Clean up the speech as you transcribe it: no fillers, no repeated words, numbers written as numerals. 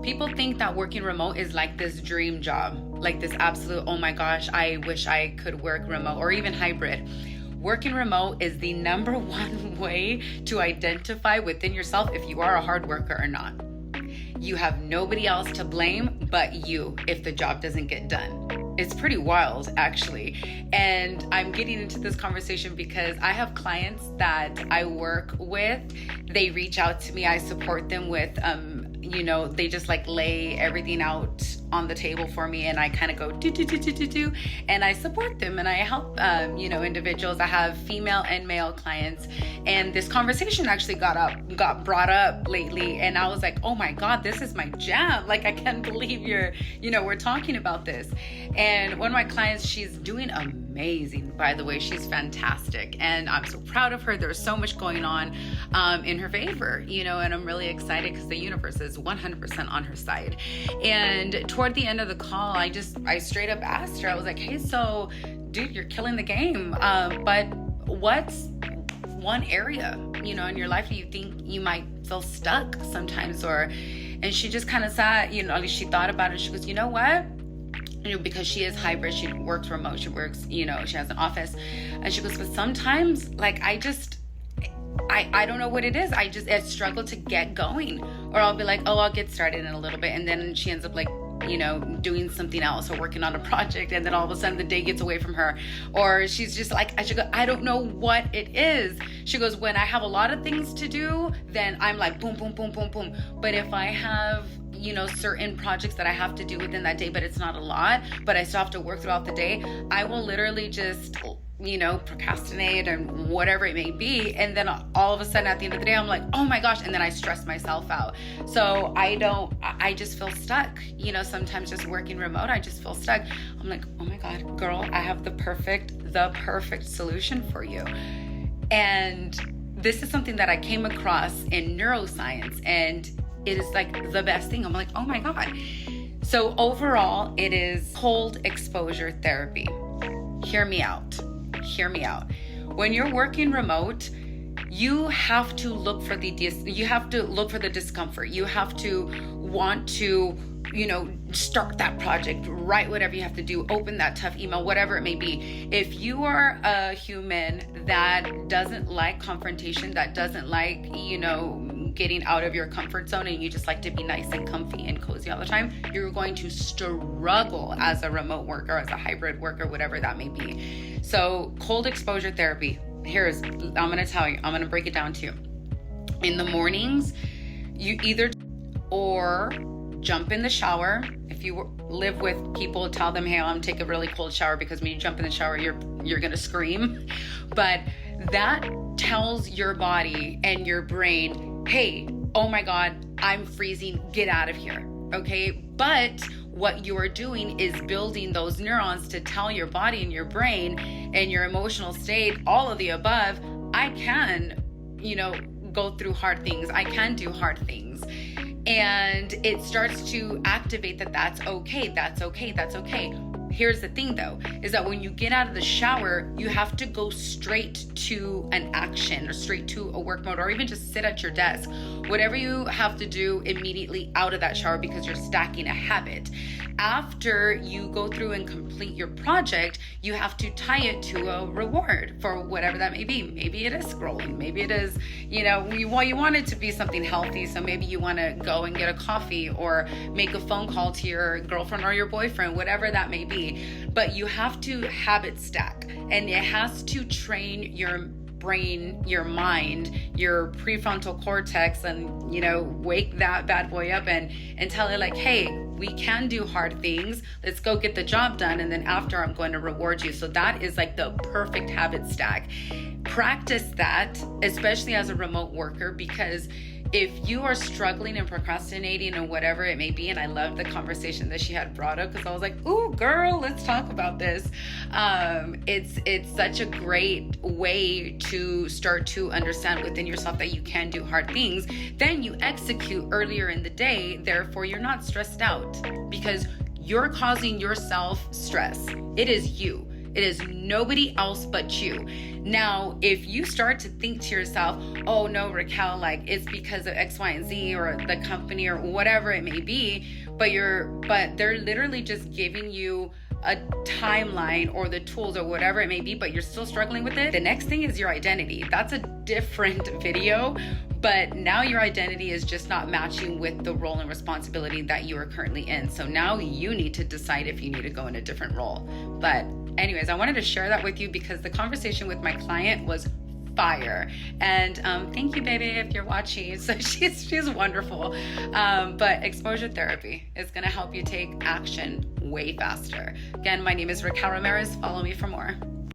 People think that working remote is like this dream job, like this absolute, oh my gosh, I wish I could work remote, or even hybrid. Working remote is the number one way to identify within yourself if you are a hard worker or not. You have nobody else to blame but you if the job doesn't get done. It's pretty wild, actually. And I'm getting into this conversation because I have clients that I work with. They reach out to me. I support them with, they just like lay everything out on the table for me, and I kind of go do, and I support them and I help, individuals. I have female and male clients, and this conversation actually got brought up lately, and I was like, oh my God, this is my jam. Like, I can't believe we're talking about this. And one of my clients, she's doing amazing, by the way. She's fantastic, and I'm so proud of her. There's so much going on in her favor, and I'm really excited because the universe is 100% on her side. And toward the end of the call, I straight up asked her, I was like, hey, so dude, you're killing the game, but what's one area, in your life you think you might feel stuck sometimes? And she just kind of sat, at least she thought about it. She goes, you know what? Because she is hybrid, she works remote, she works, she has an office. And she goes, but sometimes, like, I don't know what it is. I struggle to get going. Or I'll be like, oh, I'll get started in a little bit. And then she ends up like, doing something else or working on a project. And then all of a sudden the day gets away from her. Or she's just like, I don't know what it is. She goes, when I have a lot of things to do, then I'm like, boom, boom, boom, boom, boom. But if I have, certain projects that I have to do within that day, but it's not a lot, but I still have to work throughout the day, I will literally just procrastinate and whatever it may be. And then all of a sudden at the end of the day, I'm like, oh my gosh. And then I stress myself out. So I just feel stuck. Sometimes just working remote, I just feel stuck. I'm like, oh my God, girl, I have the perfect solution for you. And this is something that I came across in neuroscience, and it is like the best thing. I'm like, oh my God. So overall, it is cold exposure therapy. Hear me out. When you're working remote, you have to look for the discomfort. You have to want to, start that project, write whatever you have to do, open that tough email, whatever it may be. If you are a human that doesn't like confrontation, that doesn't like, getting out of your comfort zone, and you just like to be nice and comfy and cozy all the time, you're going to struggle as a remote worker, as a hybrid worker, whatever that may be. So cold exposure therapy, I'm going to break it down to you. In the mornings, you either or jump in the shower. If you live with people, tell them, hey, I'm gonna take a really cold shower, because when you jump in the shower, you're gonna scream. But that tells your body and your brain, hey, oh my God, I'm freezing, get out of here, okay? But what you are doing is building those neurons to tell your body and your brain and your emotional state, all of the above, I can, go through hard things. I can do hard things. And it starts to activate that's okay. Here's the thing though, is that when you get out of the shower, you have to go straight to an action, or straight to a work mode, or even just sit at your desk. Whatever you have to do immediately out of that shower, because you're stacking a habit. After you go through and complete your project, you have to tie it to a reward for whatever that may be. Maybe it is scrolling. Maybe it is, you want it to be something healthy. So maybe you want to go and get a coffee, or make a phone call to your girlfriend or your boyfriend, whatever that may be. But you have to habit stack, and it has to train your brain, your mind, your prefrontal cortex, and wake that bad boy up and tell it like, hey, we can do hard things, let's go get the job done, and then after I'm going to reward you. So that is like the perfect habit stack. Practice that, especially as a remote worker, because if you are struggling and procrastinating and whatever it may be, and I love the conversation that she had brought up, because I was like, ooh, girl, let's talk about this. It's such a great way to start to understand within yourself that you can do hard things. Then you execute earlier in the day, therefore you're not stressed out, because you're causing yourself stress. It is you. It is nobody else but you. Now, if you start to think to yourself, oh no, Raquel, like it's because of X, Y, and Z or the company or whatever it may be, but they're literally just giving you a timeline or the tools or whatever it may be, but you're still struggling with it. The next thing is your identity. That's a different video, but now your identity is just not matching with the role and responsibility that you are currently in. So now you need to decide if you need to go in a different role. But anyways, I wanted to share that with you because the conversation with my client was fire. And thank you, baby, if you're watching. So she's wonderful. But exposure therapy is going to help you take action way faster. Again, my name is Raquel Ramirez. Follow me for more.